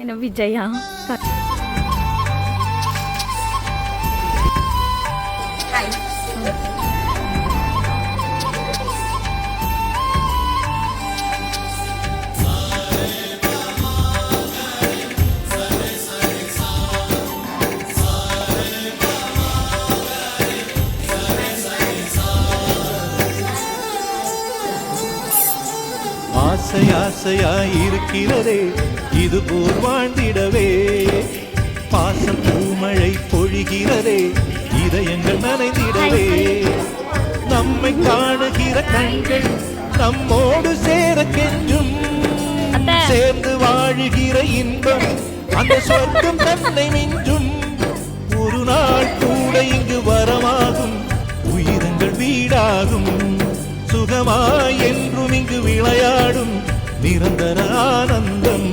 என்ன விஜயா? ஆசை ஆசையாயிருக்கிறதே இது போல் வாழ்ந்திடவே, பாசம் பூமழை பொழிகிறதே இதயங்கள் நனைந்திடவே, நம்மை காணுகிற கண்கள் நம்மோடு சேர கெஞ்சும், சேர்ந்து வாழுகிற இன்பம் அந்த சொர்க்கம் தன்னை மிஞ்சும், ஒரு நாள் கூட இங்கு வரமாகும் உயிரங்கள் வீடாகும், சுகமாய் என்றும் இங்கு விளையாடும் நிரந்தர ஆனந்தம்.